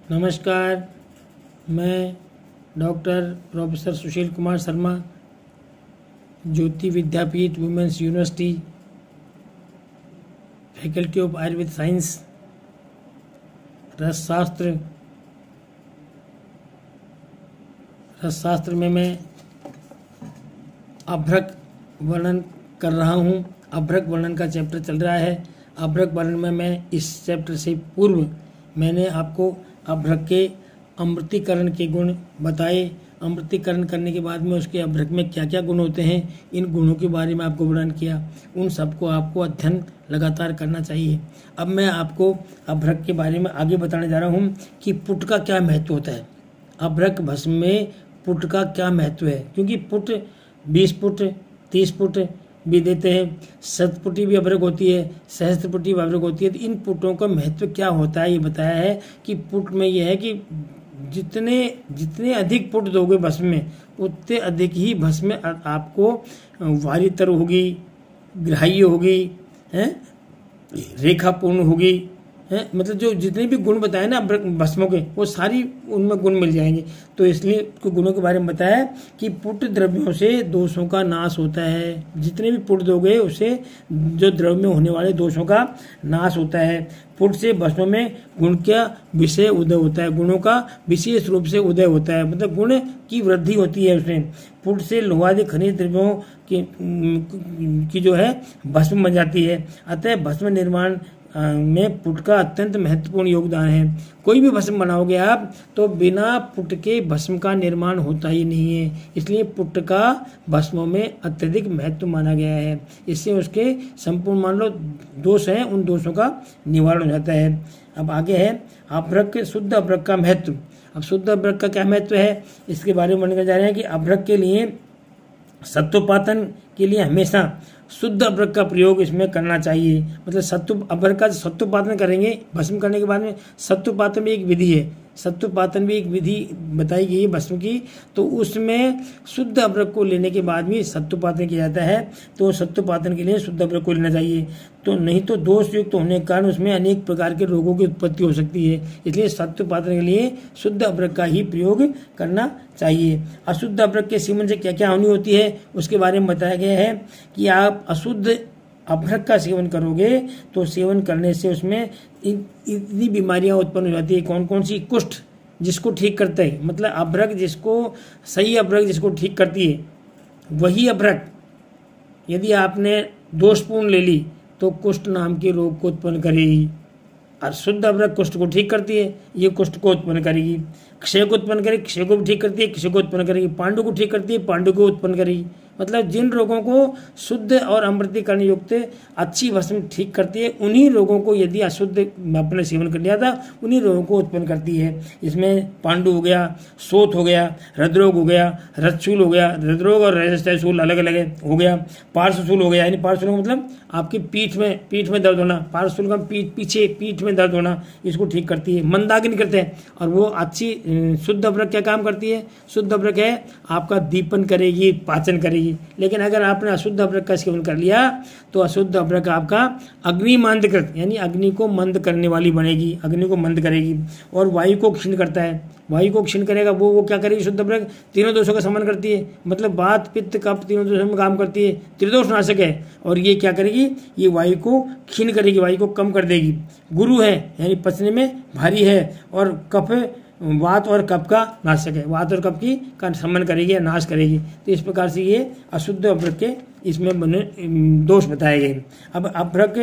नमस्कार, मैं doctor professor Sushil Kumar Sharma, Jyoti Vidyapeeth women's university, faculty of Ayurveda science, रसशास्त्र में मैं अभ्रक वर्णन कर रहा हूँ। अभ्रक वर्णन का चैप्टर चल रहा है। अभ्रक वर्णन में मैं इस चैप्टर से पूर्व मैंने आपको अभ्रक के अमृतीकरण के गुण बताए। अमृतीकरण करने के बाद में उसके अभ्रक में क्या क्या गुण होते हैं, इन गुणों के बारे में आपको वर्णन किया। उन सबको आपको अध्ययन लगातार करना चाहिए। अब मैं आपको अभ्रक के बारे में आगे बताने जा रहा हूँ कि पुट का क्या महत्व होता है। अभ्रक भस्म में पुट का क्या महत्व है, क्योंकि पुट 20 पुट 30 पुट भी देते हैं, शतपुटी भी अभ्रक होती है, सहस्त्रपुटी भी अभ्रक होती है। तो इन पुटों का महत्व क्या होता है ये बताया है कि पुट में यह है कि जितने अधिक पुट दोगे भस्म में, उतने अधिक ही भस्म में आपको वारितर होगी, ग्राह्य होगी, रेखापूर्ण होगी, मतलब जो जितने भी गुण बताए ना भस्मों के, वो सारी उनमें गुण मिल जाएंगे। तो इसलिए गुणों के बारे में बताया कि पुट द्रव्यों से दोषों का नाश होता है। जितने भी पुट दोगे उससे जो द्रव्य में होने वाले दोषों का नाश होता है। पुट से भस्म में गुण का विषय उदय होता है, गुणों का विशेष रूप से उदय होता है, मतलब गुण की वृद्धि होती है उसमें। पुट से लोहादि खनिज द्रव्यों की जो है भस्म बन जाती है। अतः भस्म निर्माण में पुट का अत्यंत महत्वपूर्ण योगदान है। कोई भी भस्म बनाओगे आप तो बिना पुट के भस्म का निर्माण होता ही नहीं है। इसलिए पुट का भस्मों में अत्यधिक महत्व माना गया है। इससे उसके संपूर्ण मान लो दोष हैं, उन दोषों का निवारण हो जाता है। अब आगे है अभ्रक, शुद्ध अभ्रक का महत्व। अब शुद्ध अभ्रक का क्या महत्व है, इसके बारे में वर्णन जा रहे हैं कि अभ्रक के लिए सत्वपातन के लिए हमेशा शुद्ध अभ्रक का प्रयोग इसमें करना चाहिए। मतलब अभ्रक का सत्वपातन करेंगे भस्म करने के बाद में। सत्वपातन भी एक विधि है, सत्वपातन भी एक विधि बताई गई है भस्म की। तो उसमें शुद्ध अभ्रक को लेने के बाद भी सत्वपातन किया जाता है। तो सत्वपातन के लिए शुद्ध अभ्रक को लेना चाहिए, तो नहीं तो दोष युक्त होने के कारण उसमें अनेक प्रकार के रोगों की उत्पत्ति हो सकती है। इसलिए सत्वपातन के लिए शुद्ध अभ्रक का ही प्रयोग करना चाहिए। अशुद्ध अभ्रक के सेवन से क्या क्या हानि होती है उसके बारे में बताया गया है कि आप अशुद्ध अभ्रक का सेवन करोगे तो सेवन करने से उसमें इतनी बीमारियां उत्पन्न हो जाती है। कौन कौन सी? कुष्ठ जिसको ठीक करता है, मतलब अभ्रक जिसको सही अभ्रक जिसको ठीक करती है, वही अभ्रक यदि आपने दोषपूर्ण ले ली तो कुष्ठ नाम के रोग को उत्पन्न करेगी। और शुद्ध अभ्रक कुष्ठ को ठीक करती है, ये कुष्ठ को उत्पन्न करेगी। क्षय को उत्पन्न करेगी, क्षय को भी ठीक करती है, क्षय को उत्पन्न करेगी। पांडु को ठीक करती है, पांडु को उत्पन्न करेगी। मतलब जिन रोगों को शुद्ध और अमृतीकरण युक्त अच्छी भस्म ठीक करती है, उन्हीं रोगों को यदि अशुद्ध अपने सेवन कर लिया था, उन्हीं रोगों को उत्पन्न करती है। इसमें पांडु हो गया, शोथ हो गया, हृदरोग हो गया, रजशूल हो गया। हृदरोग और रजशूल अलग अलग हो गया। पार्श्वशूल हो गया, यानी पार्श्वशूल मतलब आपकी पीठ में दर्द होना। पार्श्वशूल का पीछे पीठ में दर्द होना, इसको ठीक करती है। मंदाग्नि करते हैं, और वो अच्छी शुद्ध अभ्रक क्या काम करती है? शुद्ध अभ्रक है आपका दीपन करेगी, पाचन करेगी। लेकिन अगर आपने अशुद्ध अभ्रक का सेवन कर लिया तो अशुद्ध अभ्रक आपका अग्नि मंदकृत, यानी अग्नि को मंद करने वाली बनेगी, अग्नि को मंद करेगी। और वायु को क्षीण करता है, वायु को क्षीण करेगा। वो क्या करेगी? शुद्ध अभ्रक तीनों दोषों का शमन करती है, मतलब वात पित्त कफ तीनों दोषों में काम करती है, त्रिदोष नाशक है। और ये क्या करेगी? ये वायु को क्षीण करेगी, वायु को कम कर देगी। गुरु है यानी पचने में भारी है, और कफ वात और कफ का नाशक है, वात और कफ की का शमन करेगी या नाश करेगी। तो इस प्रकार से ये अशुद्ध अभ्रक के इसमें बने दोष बताए गए। अब अभ्रक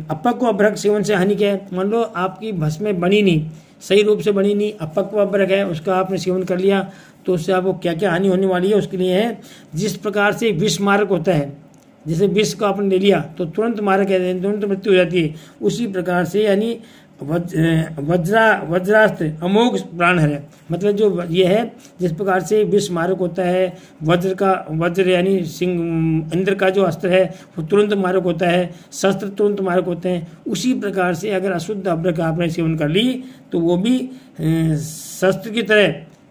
अपक्व अभ्रक सेवन से हानि क्या है? मान लो आपकी भस्म बनी नहीं, सही रूप से बनी नहीं, अपक्व अभ्रक है, उसका आपने सेवन कर लिया तो उससे आपको क्या क्या हानि होने वाली है उसके लिए है। जिस प्रकार से विष मारक होता है, जैसे विष को आपने ले लिया तो तुरंत मारक है, तुरंत मृत्यु हो जाती है, उसी प्रकार से यानी वज्रास्त्र अमोघ प्राण है। मतलब जो ये है, जिस प्रकार से विष मारक होता है, वज्र यानी सिंह इंद्र का जो अस्त्र है वो तुरंत मारक होता है, शस्त्र तुरंत मारक होते हैं। उसी प्रकार से अगर अशुद्ध अभ्रक आपने सेवन कर ली तो वो भी शस्त्र की तरह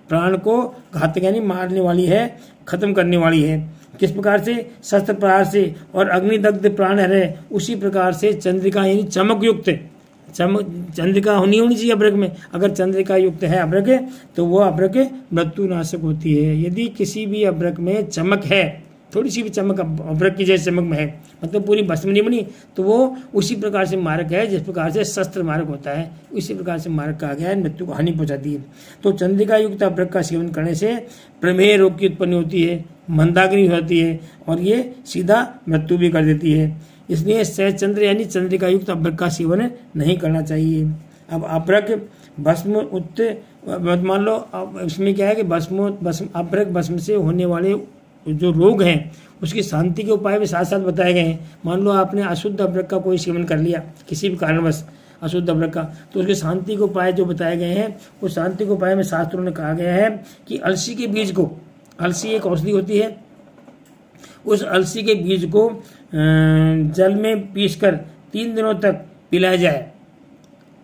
प्राण को घातक यानी मारने वाली है, खत्म करने वाली है। किस प्रकार से? शस्त्र प्रहार से। और अग्निदग्ध प्राण है, उसी प्रकार से चंद्रिका यानी चमक युक्त चंद्रिका नहीं होनी चाहिए अभ्रक में। अगर चंद्रिका युक्त है अभ्रक तो वो अभ्रक मृत्युनाशक होती है। यदि किसी भी अभ्रक में चमक है, थोड़ी सी भी चमक अभ्रक की जैसे चमक में है, मतलब पूरी भस्म नहीं बनी, तो वो उसी प्रकार से मारक है जिस प्रकार से शस्त्र मारक होता है, उसी प्रकार से मारक कहा गया है, मृत्यु को हानि पहुंचाती है। तो चंद्रिका युक्त अभ्रक का सेवन करने से प्रमेह रोग की उत्पत्ति होती है, मंदाग्नि होती है और ये सीधा मृत्यु भी कर देती है। इसलिए सहचंद्र यानी चंद्रिका युक्त अभ्रक का सेवन नहीं करना चाहिए। अब अभ्रक भस्म उत्त, मान लो इसमें क्या है कि भस्म अभ्रक भस्म से होने वाले जो रोग हैं उसकी शांति के उपाय भी साथ साथ बताए गए हैं। मान लो आपने अशुद्ध अभ्रक का कोई सेवन कर लिया किसी भी कारणवश अशुद्ध अभ्रक का, तो उसके शांति के उपाय जो बताए गए हैं, उस शांति के उपाय में शास्त्रों ने कहा गया है कि अलसी के बीज को, अलसी एक औषधि होती है, उस अलसी के बीज को जल में पीसकर 3 दिनों तक पिलाया जाए,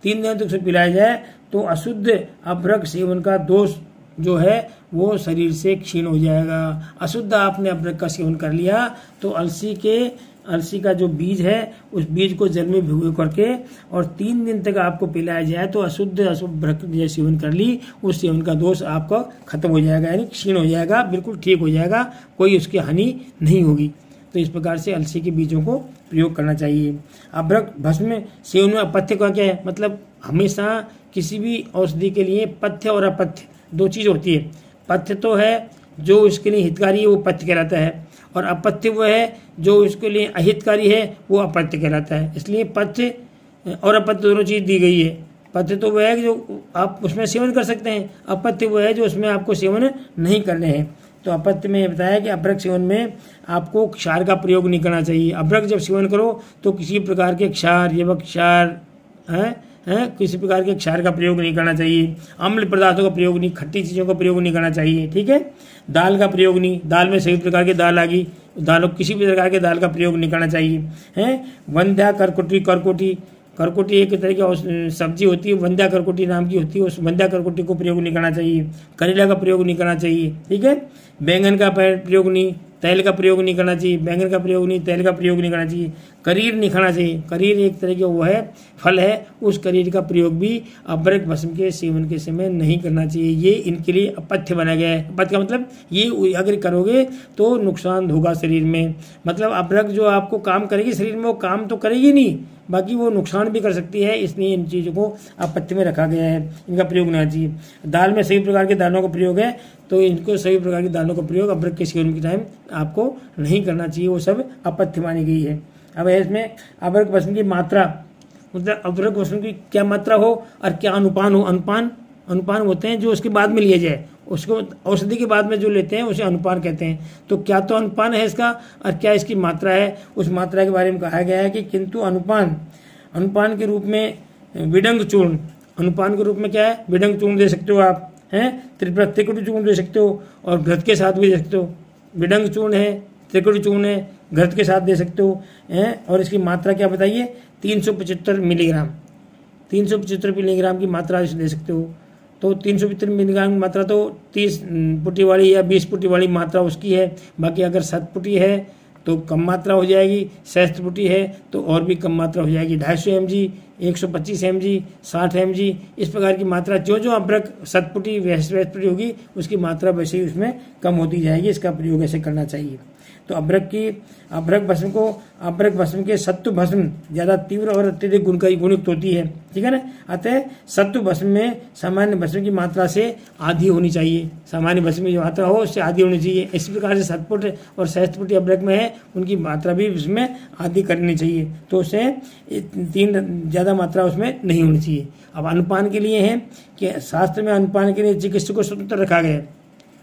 3 दिनों तक उसे पिलाया जाए तो अशुद्ध अभ्रक सेवन का दोष जो है वो शरीर से क्षीण हो जाएगा। अशुद्ध आपने अभ्रक का सेवन कर लिया तो अलसी का जो बीज है उस बीज को जल में भिगो करके और 3 दिन तक आपको पिलाया जाए तो अशुद्ध अभ्रक जो सेवन कर ली उस सेवन का दोष आपका खत्म हो जाएगा, यानी क्षीण हो जाएगा, बिल्कुल ठीक हो जाएगा, कोई उसकी हानि नहीं होगी। तो इस प्रकार से अलसी के बीजों को प्रयोग करना चाहिए। अभ्रक भस्म सेवन में अपथ्य का क्या है, मतलब हमेशा किसी भी औषधि के लिए पथ्य और अपथ्य 2 चीज होती है। पथ्य तो है जो इसके लिए हितकारी है वो पथ्य कहलाता है, और अपथ्य वो है जो इसके लिए अहितकारी है वो अपथ्य कहलाता है। इसलिए पथ्य और अपथ्य दोनों चीज दी गई है। पथ्य तो वो है जो आप उसमें सेवन कर सकते हैं, अपथ्य वो है जो उसमें आपको सेवन नहीं करने हैं। तो अपथ्य में बताया कि अभ्रक सेवन में आपको क्षार का प्रयोग नहीं करना चाहिए। अभ्रक जब सेवन करो तो किसी प्रकार के क्षार, युवक क्षार है, किसी प्रकार के क्षार का प्रयोग नहीं करना चाहिए। अम्ल पदार्थों का प्रयोग नहीं, खट्टी चीजों का प्रयोग नहीं करना चाहिए। ठीक है, दाल का प्रयोग नहीं, दाल में सभी प्रकार की दाल आ गई, दालों किसी भी प्रकार के दाल का प्रयोग नहीं करना चाहिए। है वंध्या करकोटी एक तरह की सब्जी होती है, वंध्या करकोटी नाम की होती है, उस वंध्या करकोटी को प्रयोग नहीं करना चाहिए। करेला का प्रयोग नहीं करना चाहिए। ठीक है, बैंगन का प्रयोग नहीं, तेल का प्रयोग नहीं करना चाहिए, बैंगन का प्रयोग नहीं, तेल का प्रयोग नहीं करना चाहिए। करीर नहीं खाना चाहिए, करीर एक तरह के वो है फल है, उस करीर का प्रयोग भी अभ्रक भस्म के सेवन के समय नहीं करना चाहिए। ये इनके लिए अपथ्य बना गया है। अपथ्य का मतलब ये अगर करोगे तो नुकसान होगा शरीर में, मतलब अभ्रक जो आपको काम करेगी शरीर में वो काम तो करेगी नहीं, बाकी वो नुकसान भी कर सकती है, इसलिए इन चीज़ों को अपथ्य में रखा गया है, इनका प्रयोग नहीं चाहिए। दाल में सभी प्रकार के दालों का प्रयोग है, तो इनको सभी प्रकार की दालों का प्रयोग अभ्रक के सेवन के टाइम आपको नहीं करना चाहिए, वो सब अपथ्य मानी गई है। अब इसमें अभ्रक भस्म की मात्रा, मतलब अभ्रक भस्म की क्या मात्रा हो और क्या अनुपान हो। अनुपान होते हैं जो उसके बाद में लिया जाए, उसको औषधि के बाद में जो लेते हैं उसे अनुपान कहते हैं। तो क्या तो अनुपान है इसका और क्या इसकी मात्रा है, उस मात्रा के बारे में कहा गया है कि किंतु अनुपान के रूप में विडंग चूर्ण, अनुपान के रूप में क्या है, विडंग चूर्ण दे सकते हो आप, हैं त्रिकुटी चूर्ण दे सकते हो और घृत के साथ भी दे सकते हो। विडंग चूर्ण है, त्रिकुटी चूर्ण है, घृत के साथ दे सकते हो हैं। और इसकी मात्रा क्या बताइए, 375 मिलीग्राम, 375 मिलीग्राम की मात्रा दे सकते हो। तो 375 मिलीग्राम की मात्रा तो 30 पुटी वाली या 20 पुटी वाली मात्रा उसकी है। बाकी अगर 7 पुटी है तो कम मात्रा हो जाएगी, 60 पुटी है तो और भी कम मात्रा हो जाएगी। 250 mg, 125 mg, 60 mg, इस प्रकार की मात्रा जो अभ्रक 7 पुटी 20 पुटी होगी उसकी मात्रा वैसे ही उसमें कम होती जाएगी। इसका प्रयोग ऐसे करना चाहिए। तो अभ्रक भस्म के सत्व भस्म ज्यादा तीव्र और अत्यधिक गुणयुक्त होती है। ठीक है ना, अतः सत्व भस्म में सामान्य भस्म की मात्रा से आधी होनी चाहिए, सामान्य भस्म की जो मात्रा हो उससे आधी होनी चाहिए। इसी प्रकार से 7 फुट और 60 फुट अभ्रक में है उनकी मात्रा भी उसमें आधी करनी चाहिए, तो उससे 3 ज्यादा मात्रा उसमें नहीं होनी चाहिए। अब अनुपान के लिए है कि शास्त्र में अनुपान के लिए चिकित्सक को स्वतंत्र रखा गया है।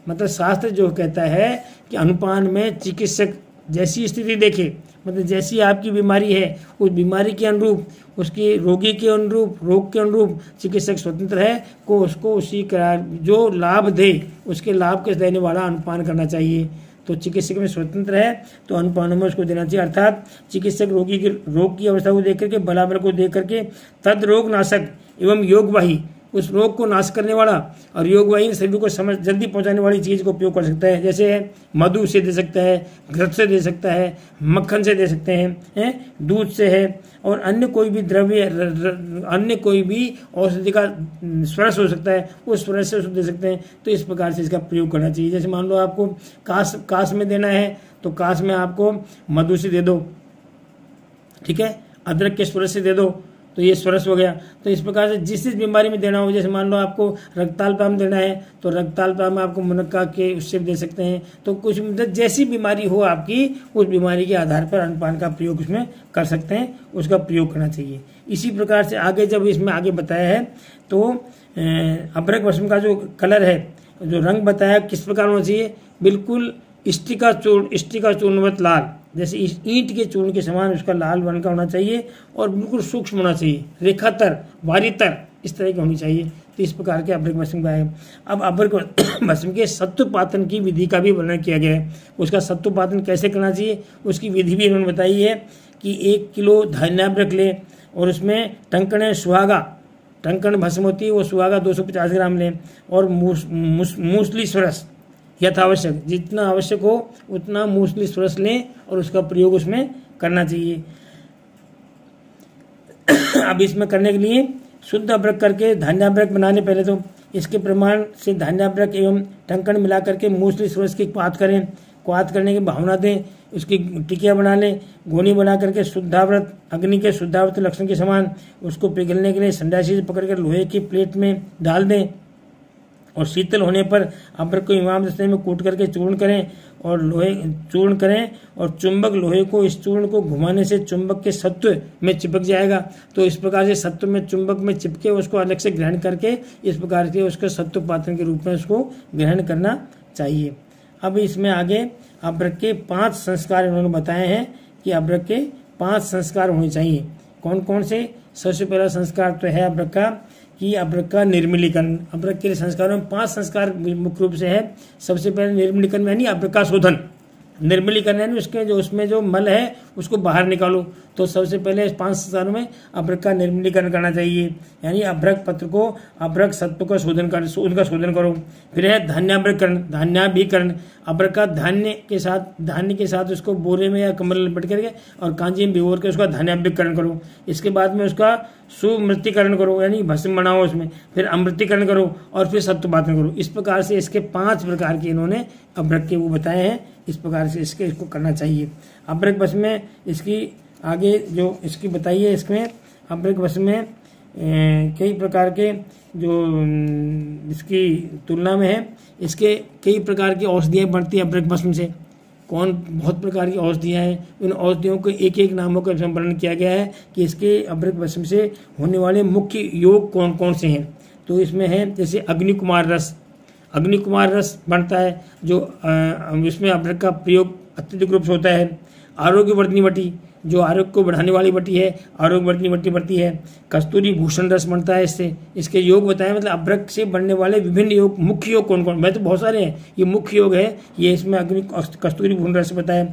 मतलब शास्त्र जो कहता है कि अनुपान में चिकित्सक जैसी स्थिति देखे, मतलब जैसी आपकी बीमारी है उस बीमारी के अनुरूप, उसके रोगी के अनुरूप, रोग के अनुरूप चिकित्सक स्वतंत्र है को उसको उसी का जो लाभ दे उसके लाभ के देने वाला अनुपान करना चाहिए। तो चिकित्सक में स्वतंत्र है तो अनुपानों में उसको देना चाहिए। अर्थात चिकित्सक रोगी के रोग की अवस्था को देख करके, बलाबल को देख करके तद रोग नाशक एवं योगवाही उस रोग को नाश करने वाला और योगवाही शरीर को समझ जल्दी पहुंचाने वाली चीज को उपयोग कर सकता है। जैसे मधु से दे सकता है, घृत से दे सकता है, मक्खन से दे सकते हैं, दूध से है, और अन्य कोई भी द्रव्य, अन्य कोई भी औषधि का स्वरस हो सकता है, उस स्वरस से उसको दे सकते हैं। तो इस प्रकार से इसका प्रयोग करना चाहिए। जैसे मान लो आपको काश में देना है तो काश में आपको मधु से दे दो, ठीक है, अदरक के स्वरस से दे दो, तो ये स्वरस हो गया। तो इस प्रकार से जिस बीमारी में देना हो, जैसे मान लो आपको रक्ताल्पा में देना है तो रक्ताल्पा में आपको मुनक्का के उससे दे सकते हैं। तो कुछ जैसी बीमारी हो आपकी, उस बीमारी के आधार पर अन्नपान का प्रयोग उसमें कर सकते हैं, उसका प्रयोग करना चाहिए। इसी प्रकार से आगे जब इसमें आगे बताया है तो अभ्रक भस्म का जो कलर है, जो रंग बताया किस प्रकार होना चाहिए, बिल्कुल स्टिका चूर्णवत लाल, जैसे इस ईंट के चूर्ण के समान उसका लाल रंग का होना चाहिए और बिल्कुल सूक्ष्म होना चाहिए, रेखातर, बारीतर, इस तरह की होनी चाहिए। तो इस प्रकार के अभ्रक भस्म का है। अब अभ्रक भस्म के सत्वपातन की विधि का भी वर्णन किया गया है। उसका सत्वपातन कैसे करना चाहिए, उसकी विधि भी इन्होंने बताई है कि 1 किलो धान्याभ्रक ले और उसमें टंकण सुहागा, टंकण भस्म होती है वो सुहागा 250 ग्राम लें, और मूसली स्वरस यथावश्यक, जितना आवश्यक हो उतना मूसली स्वरस लें और उसका प्रयोग उसमें करना चाहिए। अब इसमें करने के लिए शुद्ध अभ्रक करके धान्याभ्रक बनाने, पहले तो इसके प्रमाण से धान्याभ्रक एवं टंकण मिला करके मूसली स्वरस की क्वाथ करें, क्वाथ करने की भावना दें, उसकी टिकिया बना लें, गोनी बना करके शुद्धाव्रत, अग्नि के शुद्धाव्रत लक्षण के समान उसको पिघलने के लिए संडासी से पकड़कर लोहे की प्लेट में डाल दें और शीतल होने पर अभ्रक को इमाम दस्ते में कूट करके चूर्ण करें और चुंबक लोहे को इस चूर्ण को घुमाने से चुंबक के सत्व में चिपक जाएगा। तो इस प्रकार से सत्व में चुंबक में चिपके उसको अलग से ग्रहण करके इस प्रकार के उसके सत्वपातन के रूप में उसको ग्रहण करना चाहिए। अब इसमें आगे अभ्रक के 5 संस्कार इन्होंने बताए हैं कि अभ्रक के 5 संस्कार होने चाहिए। कौन कौन से? सबसे पहला संस्कार तो है अभ्रक का कि अभ्रक का निर्मलीकरण। अभ्रक के संस्कारों में 5 संस्कार मुख्य रूप से है। सबसे पहले निर्मलीकरण यानी अभ्रक का शोधन, निर्मलीकरण यानी उसके जो उसमें जो मल है उसको बाहर निकालो। तो सबसे पहले इस 5 संस्कारों में अभ्रक का निर्मलीकरण करना चाहिए, यानी अभ्रक पत्र को, अभ्रक सत्व का शोधन कर, उनका शोधन करो। फिर है धान्याभ्रकरण, धान्याभिकरण, अभ्रक का धान्य के साथ उसको बोरे में या कम्बल में लपेट करके और कांजी में भिगोर के उसका धान्याभिकरण करो। इसके बाद में उसका सुमृतिकरण करो, यानी भस्म बनाओ उसमें, फिर अमृतिकरण करो और फिर सत्वपातन करो। इस प्रकार से इसके 5 प्रकार के इन्होंने अभ्रक के वो बताए हैं। इस प्रकार से इसको करना चाहिए। अभ्रक भस्म में इसकी आगे जो इसकी बताइए, इसमें अभ्रक भस्म में कई प्रकार के जो इसकी तुलना में है, इसके कई प्रकार की औषधियाँ बनती हैं अभ्रक भस्म से। बहुत प्रकार की औषधियाँ हैं, उन औषधियों को एक एक नामों का वर्णन किया गया है कि इसके अभ्रक भस्म से होने वाले मुख्य योग कौन कौन से हैं। तो इसमें है जैसे अग्निकुमार रस, अग्निकुमार रस बनता है जो इसमें अभ्रक का प्रयोग अत्यधिक रूप से होता है। आरोग्यवर्धिनी बटी, जो आरोग्य को बढ़ाने वाली बटी है, आरोग्यवर्धिनी बटी बनती है। कस्तूरी भूषण रस बनता है इससे। इसके योग बताए, मतलब अभ्रक से बनने वाले विभिन्न योग, मुख्य योग कौन कौन, मैं तो बहुत सारे हैं, ये मुख्य योग है, ये इसमें कस्तूरी भूषण रस बताया।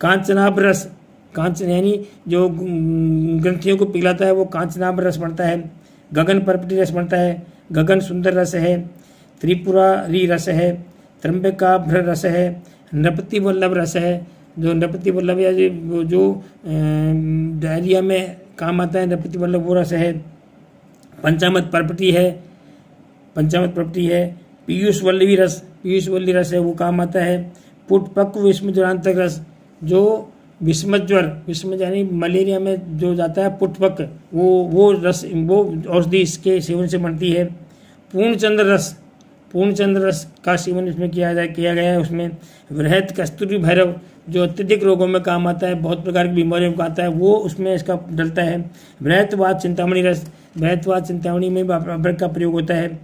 कांचनाभ रस, कांचन यानी जो ग्रंथियों को पिघलाता है वो कांचनाभ रस बनता है। गगन पर्पटी रस बनता है, गगन सुंदर रस है, त्रिपुरारी रस है, त्र्यंबकाभ्र रस है, नृपति वल्लभ रस है, जो नृपति वल्लभ या जो डायरिया में काम आता है, नृपति वल्लभ वो रस है। पंचामृत पर्पटी है, पंचामृत पर्पटी है। पीयूष वल्लभी रस, पीयूष वल्लभी रस है, वो काम आता है। पुटपक्व विषमज्वरांतक रस, जो विषम यानी मलेरिया में जो जाता है पुटपक, वो रस, वो औषधि इसके सेवन से बनती है। पूर्णचंद्र रस, पूर्णचंद्र रस का सेवन इसमें किया गया है। उसमें वृहत कस्तूरी भैरव, जो अत्यधिक रोगों में काम आता है, बहुत प्रकार की बीमारियों में आता है, वो उसमें इसका डलता है। बृहतवाद चिंतामणि रस, बृहतवाद चिंतामणि में अभ्रक का प्रयोग होता है।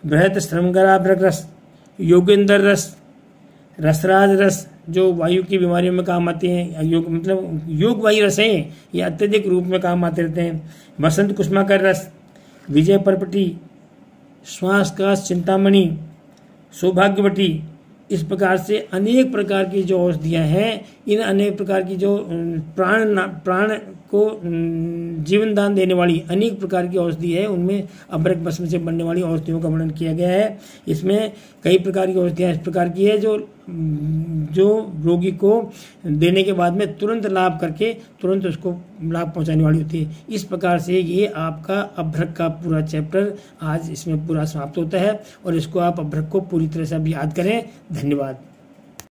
बृहत श्रृंगाराभ्रक रस, योगेंद्र रस, रसराज रस, जो वायु की बीमारियों में काम आते हैं, योग वायु रस हैं, ये अत्यधिक रूप में काम आते रहते हैं। वसंत कुष्माकर रस, विजय पर्पटी, श्वास का चिंतामणि, सौभाग्यवटी, इस प्रकार से अनेक प्रकार की जो औषधियाँ हैं, इन अनेक प्रकार की जो प्राण को जीवन दान देने वाली अनेक प्रकार की औषधि है, उनमें अभ्रक भस्म से बनने वाली औषधियों का वर्णन किया गया है। इसमें कई प्रकार की औषधियाँ इस प्रकार की है जो रोगी को देने के बाद में तुरंत लाभ करके तुरंत उसको लाभ पहुंचाने वाली होती है। इस प्रकार से ये आपका अभ्रक का पूरा चैप्टर आज इसमें पूरा समाप्त होता है और इसको आप अभ्रक को पूरी तरह से अब याद करें। धन्यवाद।